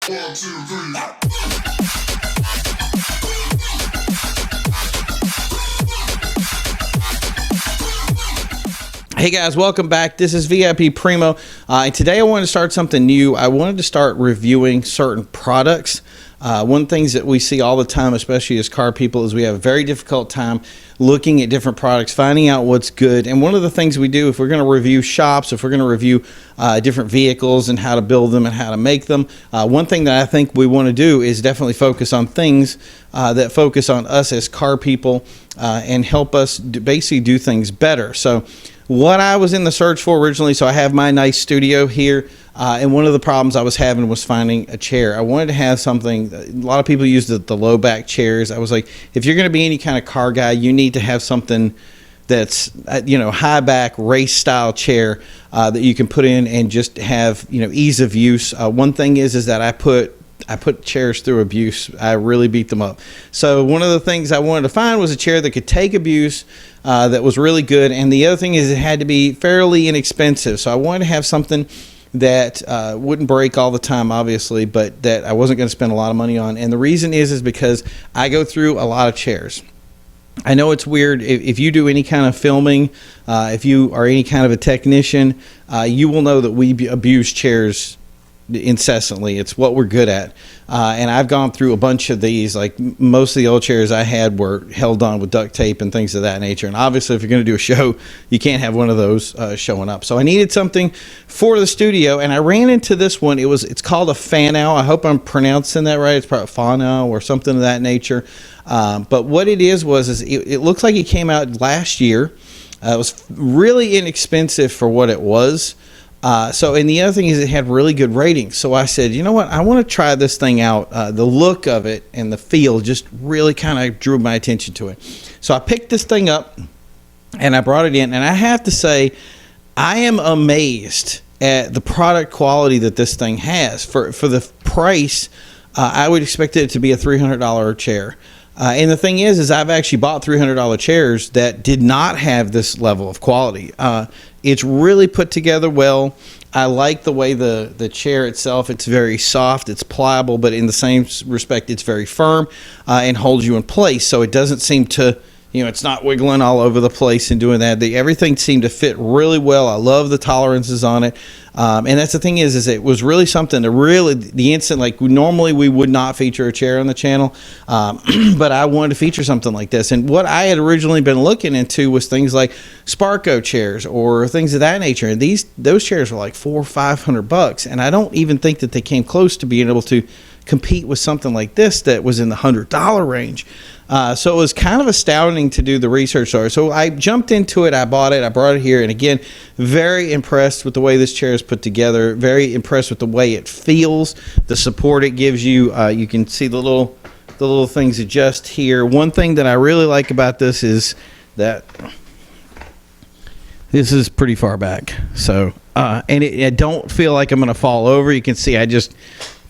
1, 2, 3. Hey guys, welcome back. This is VIPPrimo, and today I wanted to start something new. I wanted to start reviewing certain products. One of the things that we see all the time, especially as car people, is we have a very difficult time looking at different products, finding out what's good. And one of the things we do, if we're going to review shops, if we're going to review different vehicles and how to build them and how to make them, one thing that I think we want to do is definitely focus on things that focus on us as car people and help us basically do things better. So what I was in the search for originally, so I have my nice studio here, and one of the problems I was having was finding a chair. I wanted to have something, a lot of people use the low back chairs. I was like, if you're going to be any kind of car guy, you need to have something that's, high back race style chair that you can put in and just have, ease of use. One thing is that I put chairs through abuse. I really beat them up. So one of the things I wanted to find was a chair that could take abuse, that was really good. And the other thing is it had to be fairly inexpensive. So I wanted to have something that wouldn't break all the time, obviously, but that I wasn't going to spend a lot of money on. And the reason is because I go through a lot of chairs. I know it's weird. If you do any kind of filming, if you are any kind of a technician, you will know that we abuse chairs incessantly. It's what we're good at, and I've gone through a bunch of these. Like most of the old chairs I had were held on with duct tape and things of that nature, and obviously if you're going to do a show, you can't have one of those showing up. So I needed something for the studio, and I ran into this one. It's called a FAUNOW. I hope I'm pronouncing that right. It's probably FAUNOW or something of that nature, but what it is it looks like it came out last year. It was really inexpensive for what it was. And the other thing is it had really good ratings. So I said, you know what, I want to try this thing out. The look of it and the feel just really kind of drew my attention to it. So I picked this thing up and I brought it in, and I have to say, I am amazed at the product quality that this thing has. For the price, I would expect it to be a $300 chair. And the thing is I've actually bought $300 chairs that did not have this level of quality. It's really put together well. I like the way the chair itself, it's very soft, it's pliable, but in the same respect, it's very firm and holds you in place. So it doesn't seem to, it's not wiggling all over the place and doing that. Everything seemed to fit really well. I love the tolerances on it. And that's the thing is it was really something to really, the instant, like normally we would not feature a chair on the channel, but I wanted to feature something like this. And what I had originally been looking into was things like Sparco chairs or things of that nature. And those chairs were like $400 or $500, and I don't even think that they came close to being able to compete with something like this that was in the $100 range. So it was kind of astounding to do the research. So I jumped into it. I bought it. I brought it here. And again, very impressed with the way this chair is put together. Very impressed with the way it feels, the support it gives you. You can see the little things adjust here. One thing that I really like about this is that this is pretty far back. So, and I don't feel like I'm going to fall over. You can see I just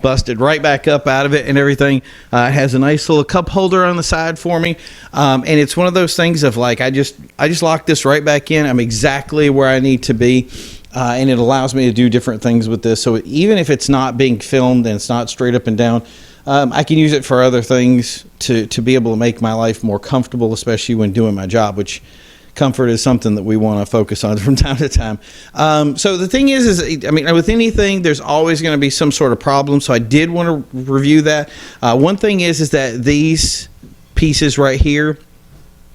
busted right back up out of it and everything. It has a nice little cup holder on the side for me, and it's one of those things of like I just lock this right back in. I'm exactly where I need to be, and it allows me to do different things with this. So even if it's not being filmed and it's not straight up and down, I can use it for other things to be able to make my life more comfortable, especially when doing my job, which comfort is something that we want to focus on from time to time. So the thing is with anything, there's always going to be some sort of problem. So I did want to review that. One thing is that these pieces right here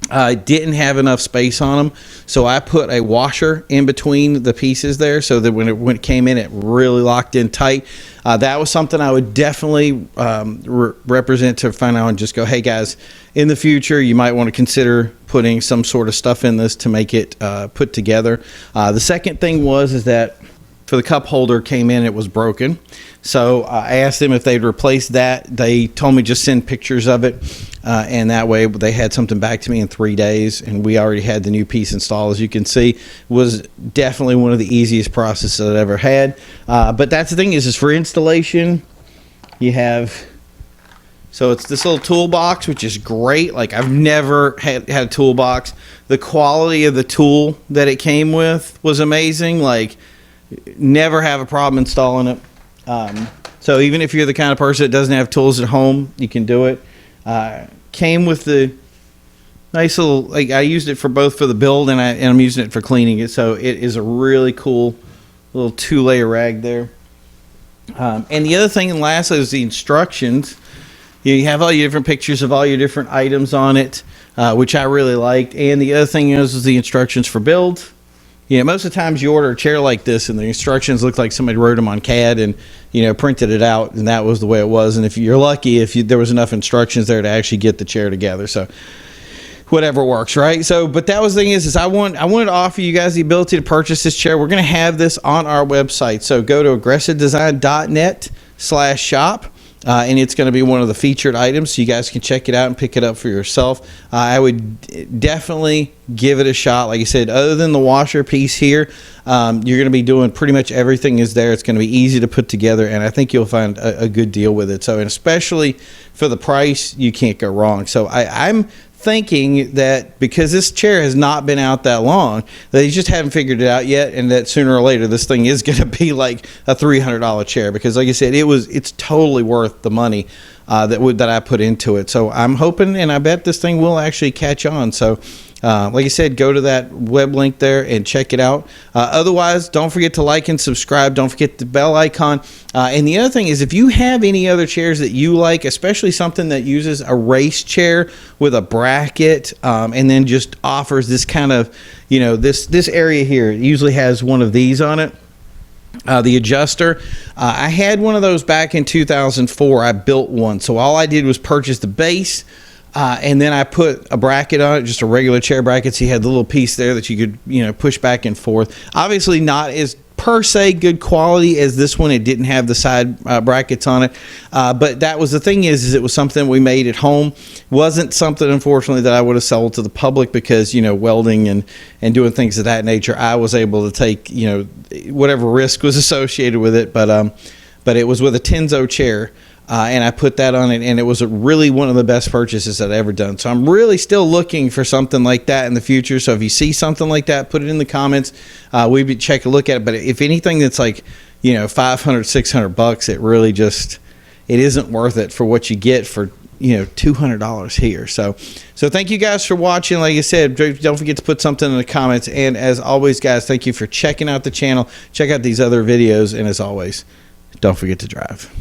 didn't have enough space on them. So I put a washer in between the pieces there so that when it came in, it really locked in tight. That was something I would definitely represent to find out and just go, hey guys, in the future, you might want to consider putting some sort of stuff in this to make it put together. The second thing is that for the cup holder came in, it was broken. So I asked them if they'd replace that. They told me just send pictures of it, and that way they had something back to me in 3 days, and we already had the new piece installed. As you can see, it was definitely one of the easiest processes I've ever had. But that's the thing is for installation, you have, so it's this little toolbox, which is great. Like I've never had a toolbox. The quality of the tool that it came with was amazing. Like never have a problem installing it. So even if you're the kind of person that doesn't have tools at home, you can do it. Came with the nice little, like, I used it for both for the build and I'm using it for cleaning it. So it is a really cool little 2-layer rag there. And the other thing, and lastly, is the instructions. You have all your different pictures of all your different items on it, which I really liked. And the other thing is the instructions for build. Most of the times you order a chair like this and the instructions look like somebody wrote them on CAD and, printed it out, and that was the way it was. And if you're lucky, there was enough instructions there to actually get the chair together. So whatever works, right? So, but that was the thing is I wanted to offer you guys the ability to purchase this chair. We're going to have this on our website. So go to aggressivedesign.net/shop. And it's going to be one of the featured items, so you guys can check it out and pick it up for yourself. I would definitely give it a shot. Like I said, other than the washer piece here, you're going to be doing pretty much everything is there. It's going to be easy to put together, and I think you'll find a good deal with it. So, and especially for the price, you can't go wrong. So I'm thinking that because this chair has not been out that long, they just haven't figured it out yet, and that sooner or later this thing is going to be like a $300 chair, because like I said, it's totally worth the money that I put into it. So I'm hoping, and I bet this thing will actually catch on. So like I said, go to that web link there and check it out. Otherwise, don't forget to like and subscribe. Don't forget the bell icon. And the other thing is, if you have any other chairs that you like, especially something that uses a race chair with a bracket, and then just offers this kind of, this area here, it usually has one of these on it. The adjuster. I had one of those back in 2004. I built one. So all I did was purchase the base, and then I put a bracket on it, just a regular chair bracket. So you had the little piece there that you could, push back and forth. Obviously not as per se good quality as this one. It didn't have the side brackets on it, but that was the thing is it was something we made at home. Wasn't something, unfortunately, that I would have sold to the public, because welding and doing things of that nature, I was able to take whatever risk was associated with it. But it was with a Tenzo chair. And I put that on it, and it was really one of the best purchases I'd ever done. So I'm really still looking for something like that in the future. So if you see something like that, put it in the comments. We check a look at it. But if anything that's like, $500, $600, it really just, it isn't worth it for what you get for, $200 here. So thank you guys for watching. Like I said, don't forget to put something in the comments. And as always, guys, thank you for checking out the channel. Check out these other videos. And as always, don't forget to drive.